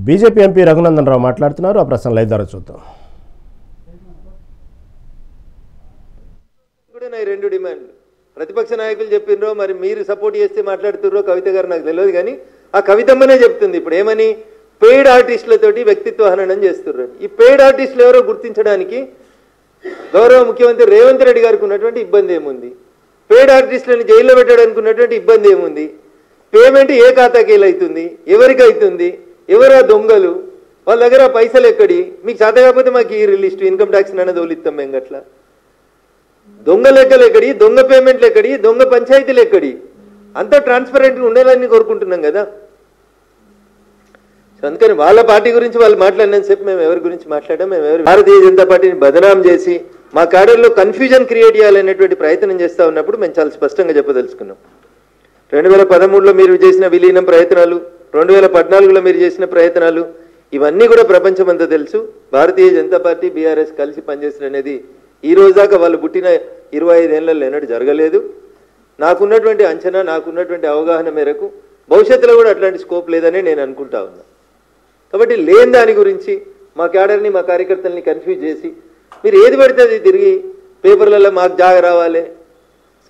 BJP MP Raghunandan Rao మాట్లాడుతున్నారు. ఆ ప్రశ్న లైవ్ ద్వారా చూద్దాం. రెండు డిమాండ్లు ప్రతిపక్ష నాయకులు చెప్పినరో మరి మీరు సపోర్ట్ చేస్తే మాట్లాడుతుర్రో కవిత గారు నాకు తెలియదు, కానీ ఆ కవితమ్మనే చెప్తుంది ఇప్పుడు ఏమని, పెయిడ్ ఆర్టిస్టులతోటి వ్యక్తిత్వ హననం చేస్తున్నారు. ఈ పెయిడ్ ఆర్టిస్టులు ఎవరో గుర్తించడానికి గౌరవ ముఖ్యమంత్రి రేవంత్ రెడ్డి గారికి ఉన్నటువంటి ఇబ్బంది ఏముంది? పెయిడ్ ఆర్టిస్టులను జైల్లో పెట్టడానికి ఉన్నటువంటి ఇబ్బంది ఏముంది? పేమెంట్ ఏ ఖాతాకి అవుతుంది, ఎవరికి అవుతుంది, ఎవరా దొంగలు, వాళ్ళ దగ్గర పైసలు ఎక్కడి, మీకు చేత కాకపోతే మాకు ఈ లిస్టు ఇన్కమ్ ట్యాక్స్ అనేది వదిలిస్తాం మేము. గట్లా దొంగ లెక్కలు ఎక్కడి, దొంగ పేమెంట్లు ఎక్కడి, దొంగ పంచాయతీలు ఎక్కడి, అంతా ట్రాన్స్పరెంట్గా ఉండేలాన్ని కోరుకుంటున్నాం కదా. అందుకని వాళ్ళ పార్టీ గురించి వాళ్ళు మాట్లాడినంతసేపు మేము ఎవరి గురించి మాట్లాడాం, మేము ఎవరు భారతీయ జనతా పార్టీని బదనాం చేసి మా క్యాడర్లో కన్ఫ్యూజన్ క్రియేట్ చేయాలనేటువంటి ప్రయత్నం చేస్తూ ఉన్నప్పుడు మేము చాలా స్పష్టంగా చెప్పదలుచుకున్నాం. 2013లో మీరు చేసిన విలీనం ప్రయత్నాలు, 2014లో మీరు చేసిన ప్రయత్నాలు, ఇవన్నీ కూడా ప్రపంచమంతా తెలుసు. భారతీయ జనతా పార్టీ బీఆర్ఎస్ కలిసి పనిచేసిన అనేది ఈ రోజు దాకా వాళ్ళు పుట్టిన 25 ఏళ్లలో ఎన్నడూ జరగలేదు. నాకున్నటువంటి అంచనా, నాకున్నటువంటి అవగాహన మేరకు భవిష్యత్తులో కూడా అట్లాంటి స్కోప్ లేదని నేను అనుకుంటా ఉన్నా. కాబట్టి లేని దాని గురించి మా క్యాడర్ని, మా కార్యకర్తల్ని కన్ఫ్యూజ్ చేసి మీరు ఏది పడితే అది తిరిగి పేపర్లలో మాకు జాగ రావాలి,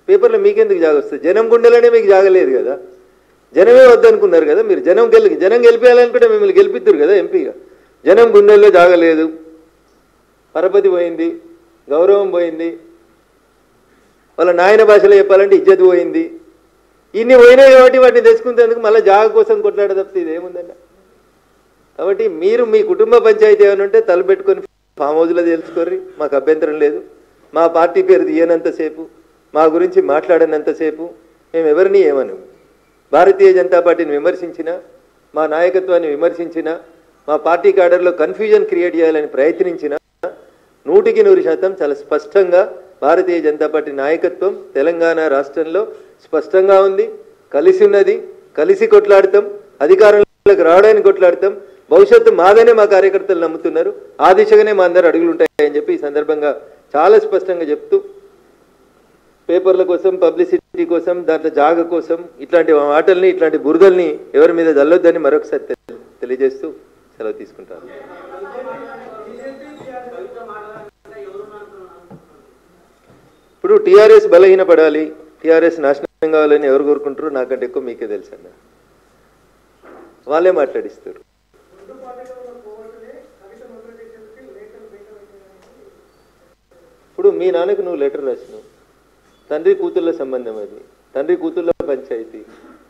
పేపర్లో మీకెందుకు జాగ వస్తుంది? జనం గుండెలనే మీకు జాగలేదు కదా, జనమే వద్దనుకున్నారు కదా మీరు. జనం గెలిపేయాలనుకుంటే మిమ్మల్ని గెలిపిద్దురు కదా ఎంపీగా. జనం గుండెల్లో జాగలేదు, పరపతి పోయింది, గౌరవం పోయింది, వాళ్ళ నాయన భాషలో చెప్పాలంటే ఇజ్జత్ పోయింది. ఇన్ని పోయినాయి కాబట్టి వాటిని తెచ్చుకునేందుకు మళ్ళీ జాగ కోసం కొట్లాడ తప్పితే ఇదేముందన్న. కాబట్టి మీరు మీ కుటుంబ పంచాయతీ ఏమైనా ఉంటే తలపెట్టుకొని ఫామ్ హౌస్లో తెలుసుకోర్రి, మాకు అభ్యంతరం లేదు. మా పార్టీ పేరు తీయనంతసేపు, మా గురించి మాట్లాడనంతసేపు మేము ఎవరిని ఏమను. భారతీయ జనతా పార్టీని విమర్శించినా, మా నాయకత్వాన్ని విమర్శించినా, మా పార్టీ క్యాడర్లో కన్ఫ్యూజన్ క్రియేట్ చేయాలని ప్రయత్నించినా 100% చాలా స్పష్టంగా భారతీయ జనతా పార్టీ నాయకత్వం తెలంగాణ రాష్ట్రంలో స్పష్టంగా ఉంది, కలిసి ఉన్నది, కలిసి కొట్లాడతాం, అధికారంలోకి రావడానికి కొట్లాడతాం, భవిష్యత్తు మాదనే మా కార్యకర్తలు నమ్ముతున్నారు, ఆ దిశగానే మా అందరు అడుగులు ఉంటాయని చెప్పి ఈ సందర్భంగా చాలా స్పష్టంగా చెప్తూ, పేపర్ల కోసం, పబ్లిసిటీ కోసం, దాంట్లో జాగ కోసం ఇట్లాంటి మాటల్ని, ఇట్లాంటి బురదల్ని ఎవరి మీద జల్లొద్దని మరొకసారి తెలియజేస్తూ సెలవు తీసుకుంటాను. ఇప్పుడు టీఆర్ఎస్ బలహీనపడాలి, టీఆర్ఎస్ నాశనం కావాలని ఎవరు కోరుకుంటారో నాకంటే ఎక్కువ మీకే తెలుసు అన్న. వాళ్ళే మాట్లాడిస్తారు. ఇప్పుడు మీ నాన్నకు నువ్వు లెటర్ రాసినావు, తండ్రి కూతుళ్ళ సంబంధం అది, తండ్రి కూతుళ్ళ పంచాయతీ.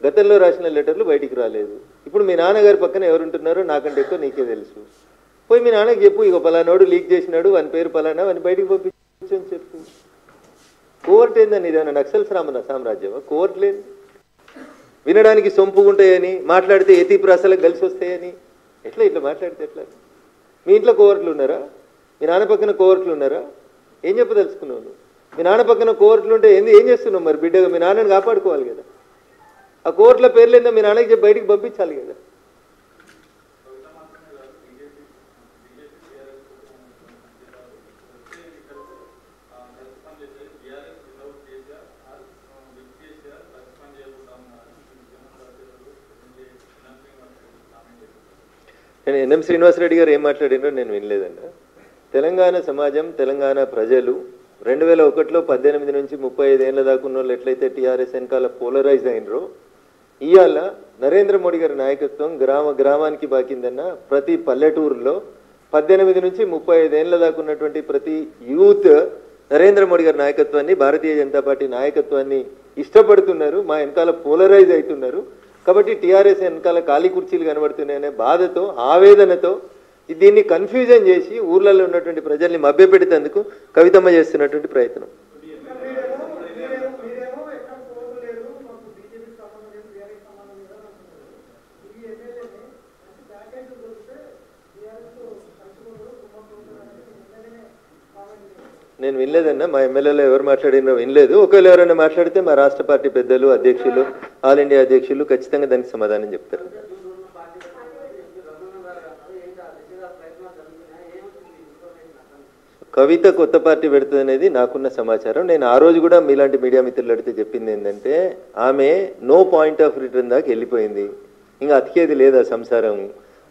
గతంలో రాసిన లెటర్లు బయటికి రాలేదు. ఇప్పుడు మీ నాన్నగారి పక్కన ఎవరుంటున్నారో నాకంటే ఎక్కువ నీకే తెలుసు. పోయి మీ నాన్నకి చెప్పు, ఇక పలానోడు లీక్ చేసినాడు, వాని పేరు పలానా, వాని బయటికి పంపించని చెప్పు. కోర్టు ఏందని, ఇదేమన్నా నక్సల్ సామ్రాజ్యమా? కోర్టు లేదు. వినడానికి సొంపుగుంటాయని, మాట్లాడితే ఎతి ప్రాసలకు కలిసి వస్తాయని ఇట్లా మాట్లాడితే ఎట్లా? మీ ఇంట్లో కోర్టులు ఉన్నారా? మీ నాన్న పక్కన కోర్టులు ఉన్నారా? ఏం చెప్పదలుచుకున్నావు నువ్వు? మీ నాన్న పక్కన కోర్టులు ఉంటే ఏం చేస్తున్నావు మరి? బిడ్డగా మీ నాన్నని కాపాడుకోవాలి కదా. ఆ కోర్టుల పేర్లు ఏందో మీ నాన్నకి చెప్పి బయటికి పంపించాలి కదా. నేను ఎన్ఎం శ్రీనివాసరెడ్డి గారు ఏం మాట్లాడినారో నేను వినలేదన్న. తెలంగాణ సమాజం, తెలంగాణ ప్రజలు 2001లో 18 నుంచి 35 ఏళ్ళ దాకా ఉన్న వాళ్ళు ఎట్లయితే టీఆర్ఎస్ వెనకాల పోలరైజ్ అయినరో, ఇవాళ నరేంద్ర మోడీ గారి నాయకత్వం గ్రామానికి బాకిందన్న. ప్రతి పల్లెటూరులో 18 నుంచి 35 ఏళ్ళ దాకా ఉన్నటువంటి ప్రతి యూత్ నరేంద్ర మోడీ గారి నాయకత్వాన్ని, భారతీయ జనతా పార్టీ నాయకత్వాన్ని ఇష్టపడుతున్నారు, మా వెనకాల పోలరైజ్ అవుతున్నారు. కాబట్టి టీఆర్ఎస్ వెనకాల ఖాళీ కుర్చీలు కనబడుతున్నాయనే బాధతో, ఆవేదనతో దీన్ని కన్ఫ్యూజన్ చేసి ఊర్లలో ఉన్నటువంటి ప్రజల్ని మభ్యపెట్టేందుకు కవితమ్మ చేస్తున్నటువంటి ప్రయత్నం. నేను వినలేదన్నా, మా ఎమ్మెల్యేలో ఎవరు మాట్లాడినో వినలేదు. ఒకవేళ ఎవరైనా మాట్లాడితే మా రాష్ట్ర పార్టీ పెద్దలు, అధ్యక్షులు, ఆల్ ఇండియా అధ్యక్షులు ఖచ్చితంగా దానికి సమాధానం చెప్తారు. కవిత కొత్త పార్టీ పెడుతుంది అనేది నాకున్న సమాచారం. నేను ఆ రోజు కూడా మీలాంటి మీడియా మిత్రులు అడిగితే చెప్పింది ఏంటంటే, ఆమె నో పాయింట్ ఆఫ్ రిటర్న్ దాకా వెళ్ళిపోయింది, ఇంకా అతికేది లేదా సంసారం,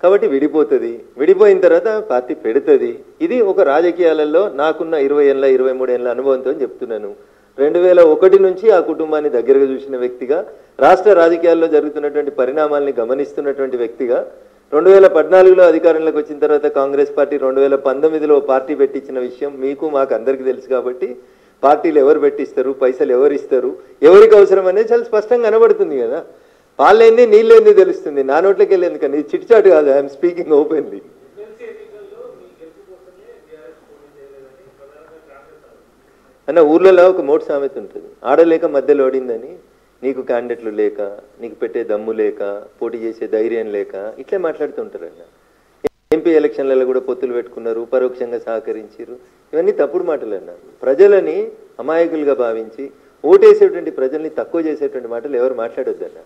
కాబట్టి విడిపోతుంది, విడిపోయిన తర్వాత పార్టీ పెడుతుంది. ఇది ఒక రాజకీయాలలో నాకున్న 20 ఏళ్ళ 23 ఏళ్ళ అనుభవంతో చెప్తున్నాను. 2001 నుంచి ఆ కుటుంబాన్ని దగ్గరగా చూసిన వ్యక్తిగా, రాష్ట్ర రాజకీయాల్లో జరుగుతున్నటువంటి పరిణామాల్ని గమనిస్తున్నటువంటి వ్యక్తిగా, 2014లో అధికారంలోకి వచ్చిన తర్వాత కాంగ్రెస్ పార్టీ 2019లో పార్టీ పెట్టించిన విషయం మీకు మాకు అందరికీ తెలుసు. కాబట్టి పార్టీలు ఎవరు పెట్టిస్తారు, పైసలు ఎవరు ఇస్తారు, ఎవరికి అవసరం అనేది చాలా స్పష్టంగా కనబడుతుంది కదా. పాలేంది నీళ్ళేంది తెలుస్తుంది, నా నోట్లోకి వెళ్ళి ఎందుకని. ఇది చిట్చాటు కాదు, ఐఎమ్ స్పీకింగ్ ఓపెన్లీ. అన్న ఊర్లలో ఒక మోటు సామెత ఉంటుంది, ఆడలేక మధ్యలో ఓడిందని. నీకు క్యాండిడేట్లు లేక, నీకు పెట్టే దమ్ము లేక, పోటీ చేసే ధైర్యం లేక ఇట్లే మాట్లాడుతుంటారన్న. ఎంపీ ఎలక్షన్లలో కూడా పొత్తులు పెట్టుకున్నారు, పరోక్షంగా సహకరించారు. ఇవన్నీ తప్పుడు మాటలు అన్న. ప్రజలని అమాయకులుగా భావించి ఓటేసేటువంటి ప్రజల్ని తక్కువ చేసేటువంటి మాటలు ఎవరు మాట్లాడొద్దన్న.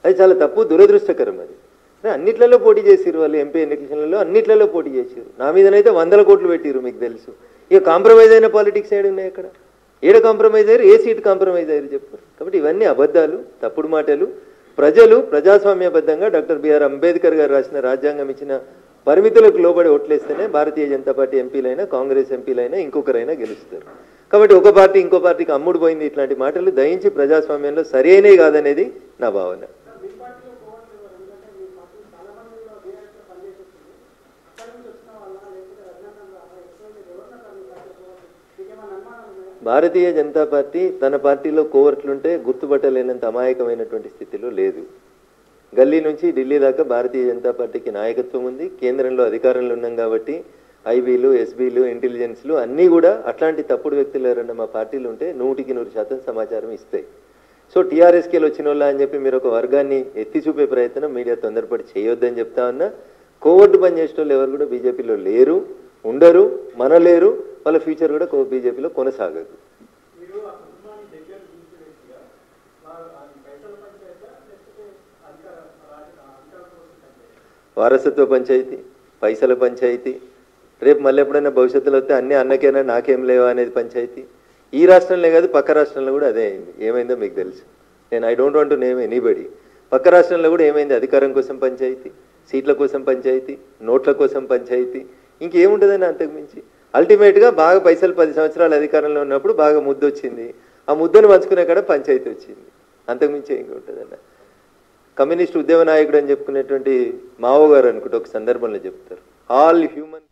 అది చాలా తప్పు, దురదృష్టకరం. అది అన్నిట్లలో పోటీ చేసిరు వాళ్ళు, ఎంపీ ఎలక్షన్లలో అన్నిట్లలో పోటీ చేసిరు. నా మీదనైతే 100 కోట్లు పెట్టిరు, మీకు తెలుసు. ఇక కాంప్రమైజ్ అయిన పాలిటిక్స్ ఏడు ఉన్నాయి అక్కడ? ఏడ కాంప్రమైజ్ అయ్యారు, ఏ సీట్ కాంప్రమైజ్ అయ్యారు చెప్పు. కాబట్టి ఇవన్నీ అబద్ధాలు, తప్పుడు మాటలు. ప్రజలు ప్రజాస్వామ్యబద్ధంగా డాక్టర్ బిఆర్ అంబేద్కర్ గారు రాసిన రాజ్యాంగం ఇచ్చిన పరిమితులకు లోబడి ఓట్లేస్తేనే భారతీయ జనతా పార్టీ ఎంపీలైనా, కాంగ్రెస్ ఎంపీలైనా, ఇంకొకరైనా గెలుస్తారు. కాబట్టి ఒక పార్టీ ఇంకో పార్టీకి అమ్ముడు పోయింది ఇట్లాంటి మాటలు దయించి ప్రజాస్వామ్యంలో సరైనవి కాదనేది నా భావన. భారతీయ జనతా పార్టీ తన పార్టీలో కోవర్ట్లుంటే గుర్తుపట్టలేనంత అమాయకమైనటువంటి స్థితిలో లేదు. గల్లీ నుంచి ఢిల్లీ దాకా భారతీయ జనతా పార్టీకి నాయకత్వం ఉంది. కేంద్రంలో అధికారంలో ఉన్నాం కాబట్టి ఐబీలు, ఎస్బీలు, ఇంటెలిజెన్స్లు అన్నీ కూడా అట్లాంటి తప్పుడు వ్యక్తులు ఎవరన్నా మా పార్టీలు ఉంటే 100% సమాచారం ఇస్తాయి. సో టీఆర్ఎస్కేలు వచ్చిన వాళ్ళ అని చెప్పి మీరు ఒక వర్గాన్ని ఎత్తి చూపే ప్రయత్నం మీడియా తొందరపడి చేయొద్దని చెప్తా ఉన్నా. కోవర్ట్ పని చేసే వాళ్ళు ఎవరు కూడా బీజేపీలో లేరు, ఉండరు, మనలేరు. వాళ్ళ ఫ్యూచర్ కూడా బీజేపీలో కొనసాగదు. వారసత్వ పంచాయతీ, పైసల పంచాయతీ, రేపు మళ్ళీ ఎప్పుడైనా భవిష్యత్తులో వస్తే అన్నీ అన్నకేనా నాకేం లేవా అనేది పంచాయతీ. ఈ రాష్ట్రంలో కాదు, పక్క రాష్ట్రంలో కూడా అదే అయింది. ఏమైందో మీకు తెలుసు. నేను I don't want to name anybody. పక్క రాష్ట్రంలో కూడా ఏమైంది? అధికారం కోసం పంచాయతీ, సీట్ల కోసం పంచాయతీ, నోట్ల కోసం పంచాయతీ, ఇంకేముంటుందని అంతకుమించి. అల్టిమేట్గా బాగా పైసలు 10 సంవత్సరాలు అధికారంలో ఉన్నప్పుడు బాగా ముద్దు వచ్చింది, ఆ ముద్దను పంచుకునే కాడ పంచాయతీ వచ్చింది. అంతకుమించి ఏం ఉంటుందన్న. కమ్యూనిస్ట్ ఉద్యమ నాయకుడు అని చెప్పుకునేటువంటి మావో గారు అనుకుంటే ఒక సందర్భంలో చెప్తారు, ఆల్ హ్యూమన్